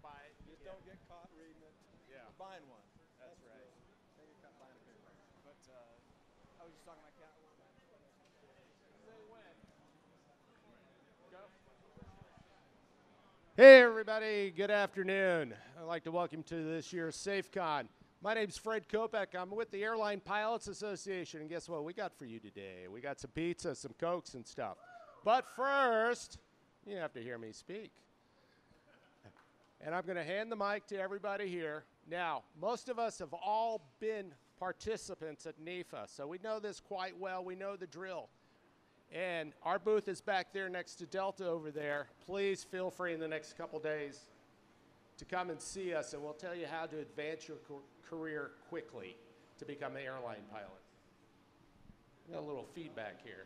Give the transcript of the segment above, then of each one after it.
buy it. You just don't get caught reading it. Yeah. Or buying one. That's right. Don't get caught buying a paper. But I was just talking to my cat. Say when. Go. Hey everybody, good afternoon. I'd like to welcome you to this year's SAFECON. My name's Fred Kopek. I'm with the Airline Pilots Association, and guess what we got for you today? We got some pizza, some Cokes and stuff. But first, you have to hear me speak. And I'm going to hand the mic to everybody here. Now, most of us have all been participants at NEFA, so we know this quite well. We know the drill. And our booth is back there next to Delta over there. Please feel free in the next couple days to come and see us, and we'll tell you how to advance your career quickly to become an airline pilot. Got a little feedback here.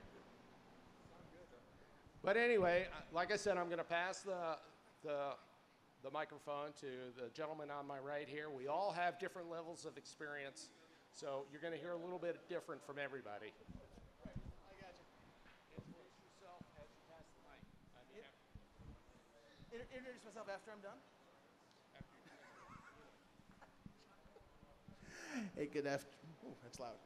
But anyway, like I said, I'm going to pass the microphone to the gentleman on my right here. We all have different levels of experience, so you're going to hear a little bit different from everybody. I got you. Introduce yourself as you pass the mic. Introduce myself after I'm done. Hey, good afternoon. Oh, that's loud.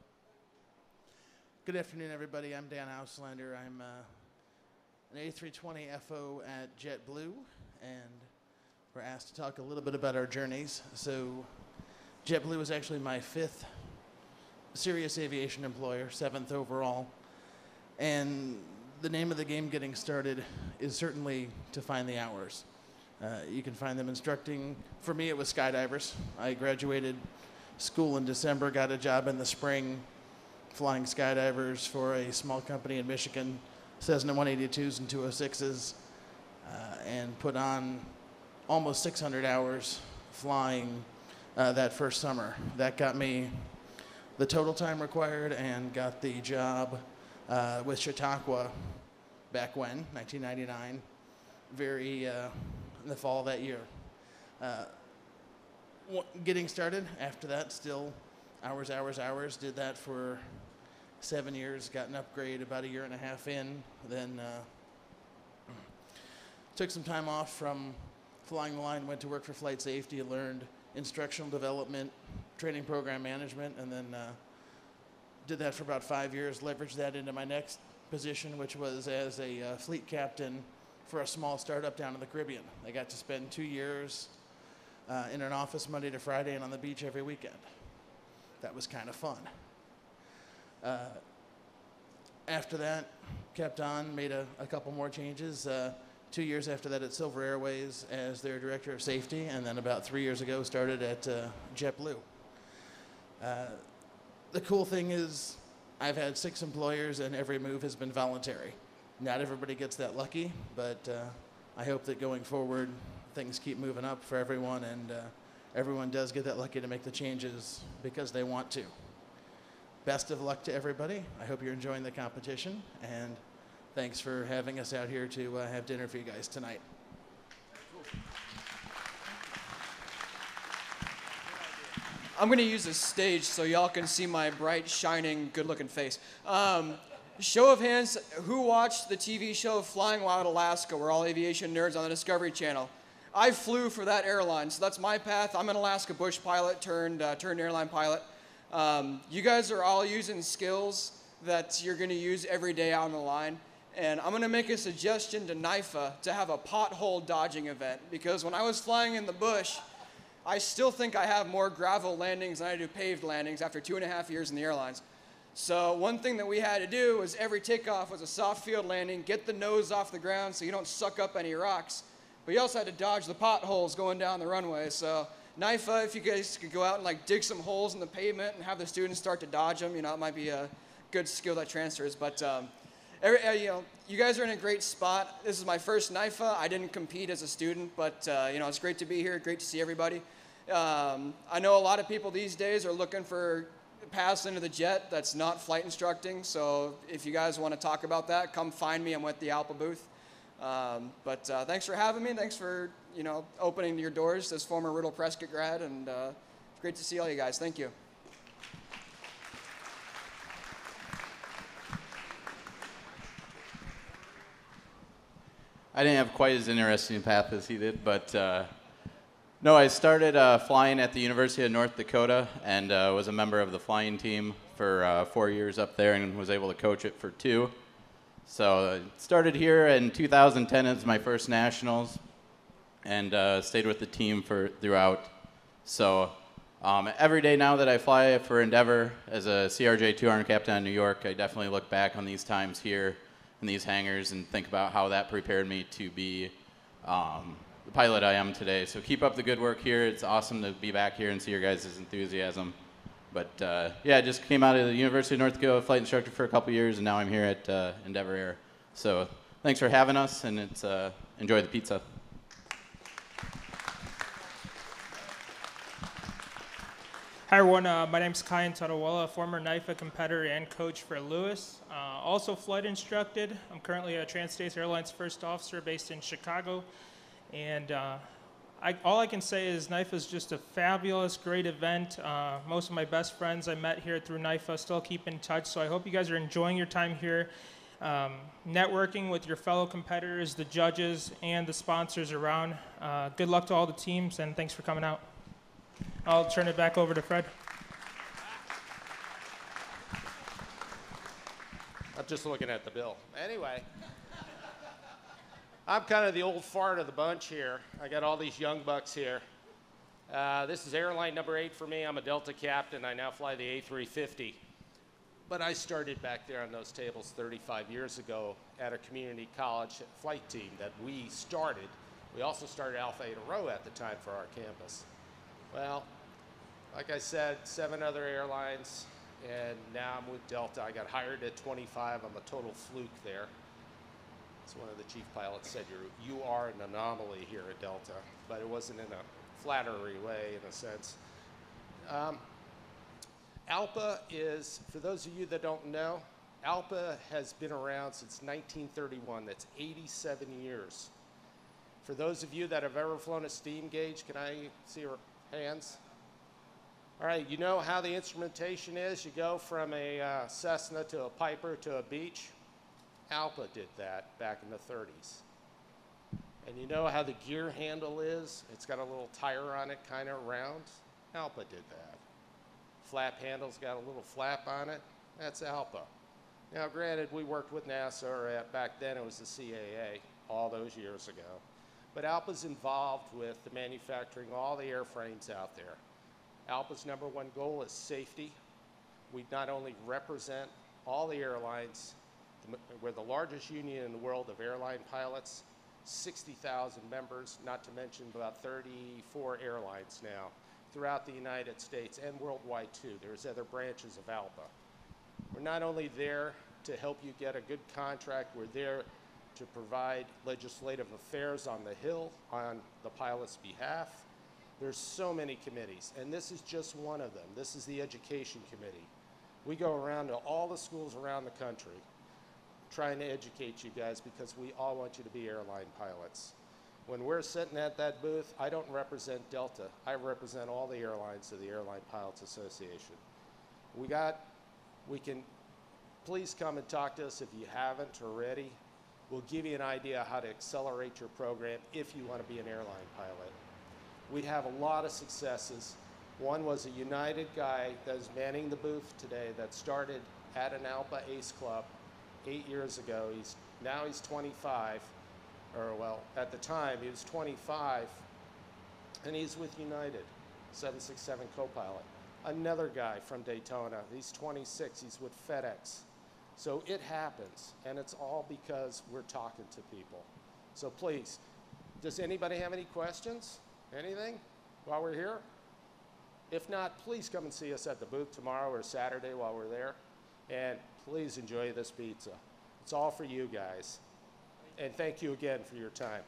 Good afternoon, everybody. I'm Dan Auslander. I'm an A320 FO at JetBlue, and we're asked to talk a little bit about our journeys. So JetBlue is actually my 5th serious aviation employer, 7th overall. And the name of the game getting started is certainly to find the hours. You can find them instructing. For me, it was skydivers. I graduated school in December, got a job in the spring flying skydivers for a small company in Michigan, Cessna 182s and 206s, and put on almost 600 hours flying that first summer. That got me the total time required and got the job with Chautauqua back when, 1999, in the fall of that year. Getting started after that, still hours, did that for 7 years, got an upgrade about a year and a half in, then took some time off from flying the line, went to work for flight safety, learned instructional development, training program management, and then did that for about 5 years, leveraged that into my next position, which was as a fleet captain for a small startup down in the Caribbean. I got to spend 2 years in an office Monday to Friday and on the beach every weekend. That was kind of fun. After that, kept on, made a couple more changes. 2 years after that at Silver Airways as their director of safety, and then about 3 years ago started at JetBlue. The cool thing is I've had 6 employers and every move has been voluntary. Not everybody gets that lucky, but I hope that going forward things keep moving up for everyone, and everyone does get that lucky to make the changes because they want to. Best of luck to everybody. I hope you're enjoying the competition, and thanks for having us out here to have dinner for you guys tonight. I'm going to use this stage so y'all can see my bright, shining, good-looking face. Show of hands, who watched the TV show Flying Wild Alaska? We're all aviation nerds on the Discovery Channel. I flew for that airline, so that's my path. I'm an Alaska bush pilot turned airline pilot. You guys are all using skills that you're going to use every day out on the line. And I'm going to make a suggestion to NIFA to have a pothole dodging event, because when I was flying in the bush, I still think I have more gravel landings than I do paved landings after 2.5 years in the airlines. So one thing that we had to do was every takeoff was a soft field landing, get the nose off the ground so you don't suck up any rocks. But you also had to dodge the potholes going down the runway. So NIFA, if you guys could go out and like dig some holes in the pavement and have the students start to dodge them, it might be a good skill that transfers. But you guys are in a great spot. This is my first NIFA. I didn't compete as a student, but it's great to be here. Great to see everybody. I know a lot of people these days are looking for paths into the jet that's not flight instructing. So if you guys want to talk about that, come find me. I'm at the ALPA booth. But thanks for having me. Thanks for opening your doors as former Riddle Prescott grad, and great to see all you guys. Thank you. I didn't have quite as interesting a path as he did, but No, I started flying at the University of North Dakota and was a member of the flying team for 4 years up there and was able to coach it for 2. So I started here in 2010 as my first nationals and stayed with the team throughout. So every day now that I fly for Endeavor as a CRJ 200 captain in New York, I definitely look back on these times here in these hangars and think about how that prepared me to be the pilot I am today. So keep up the good work here. It's awesome to be back here and see your guys' enthusiasm. But yeah, I just came out of the University of North Dakota flight instructor for a couple years, and now I'm here at Endeavor Air. So thanks for having us, and it's enjoy the pizza. Hi everyone, my name is Kyan Tadawala, former NIFA competitor and coach for Lewis. Also flight instructed. I'm currently a Trans-States Airlines first officer based in Chicago. And all I can say is NIFA is just a fabulous, great event. Most of my best friends I met here through NIFA still keep in touch. So I hope you guys are enjoying your time here, networking with your fellow competitors, the judges, and the sponsors around. Good luck to all the teams, and thanks for coming out. I'll turn it back over to Fred. I'm just looking at the bill. Anyway, I'm kind of the old fart of the bunch here. I got all these young bucks here. This is airline number 8 for me. I'm a Delta captain. I now fly the A350. But I started back there on those tables 35 years ago at a community college flight team that we started. We also started Alpha Eta Rho at the time for our campus. Well, like I said, 7 other airlines, and now I'm with Delta. I got hired at 25. I'm a total fluke there. As one of the chief pilots said, you are an anomaly here at Delta, but it wasn't in a flattery way, in a sense. ALPA is, for those of you that don't know, ALPA has been around since 1931. That's 87 years. For those of you that have ever flown a steam gauge, can I see your hands? All right, you know how the instrumentation is? You go from a Cessna to a Piper to a Beech. ALPA did that back in the 30s. And you know how the gear handle is? It's got a little tire on it, kind of round. ALPA did that. Flap handle's got a little flap on it. That's ALPA. Now, granted, we worked with NASA, or back then it was the CAA, all those years ago. But ALPA's involved with the manufacturing all the airframes out there. ALPA's number 1 goal is safety. We not only represent all the airlines, we're the largest union in the world of airline pilots, 60,000 members, not to mention about 34 airlines now throughout the United States and worldwide too. There's other branches of ALPA. We're not only there to help you get a good contract, we're there to provide legislative affairs on the Hill on the pilot's behalf. There's so many committees, and this is just one of them. This is the education committee. We go around to all the schools around the country trying to educate you guys because we all want you to be airline pilots. When we're sitting at that booth, I don't represent Delta. I represent all the airlines of the Airline Pilots Association. Please come and talk to us if you haven't already. We'll give you an idea how to accelerate your program if you want to be an airline pilot. We have a lot of successes. One was a United guy that is manning the booth today that started at an ALPA Ace Club 8 years ago. Now he's 25, or well, at the time he was 25, and he's with United, 767 co-pilot. Another guy from Daytona, he's 26, he's with FedEx. So it happens, and it's all because we're talking to people. So please, does anybody have any questions? Anything while we're here? If not, please come and see us at the booth tomorrow or Saturday while we're there. And please enjoy this pizza. It's all for you guys. And thank you again for your time.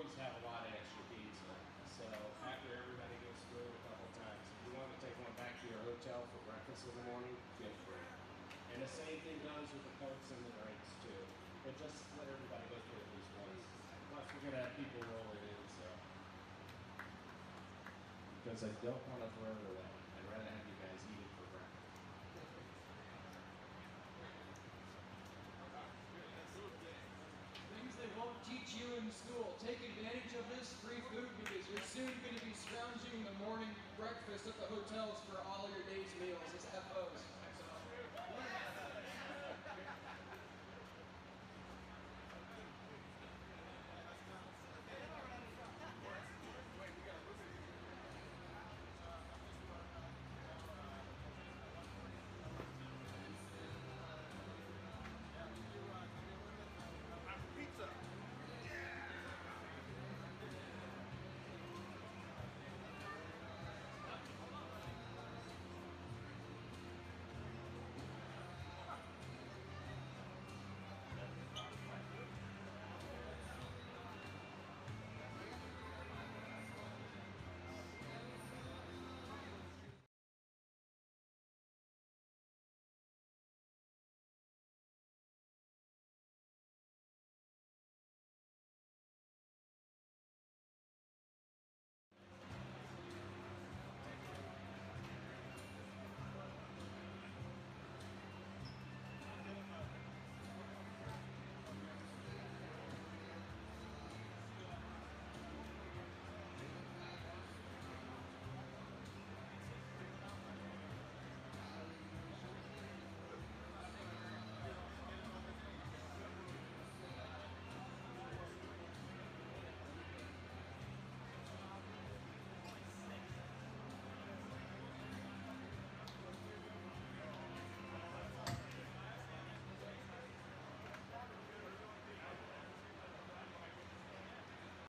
always have a lot of extra pizza. So after everybody goes through it a couple times, if you want to take one back to your hotel for breakfast in the morning, feel free. And the same thing goes with the Cokes and the drinks too. But just let everybody go through at least once. Plus we're gonna have people roll it in, so. Because I don't want to throw it away. I'd rather have you guys eat it for breakfast. Things they won't teach you in school. Take advantage of this free food because you're soon going to be scrounging the morning breakfast at the hotels for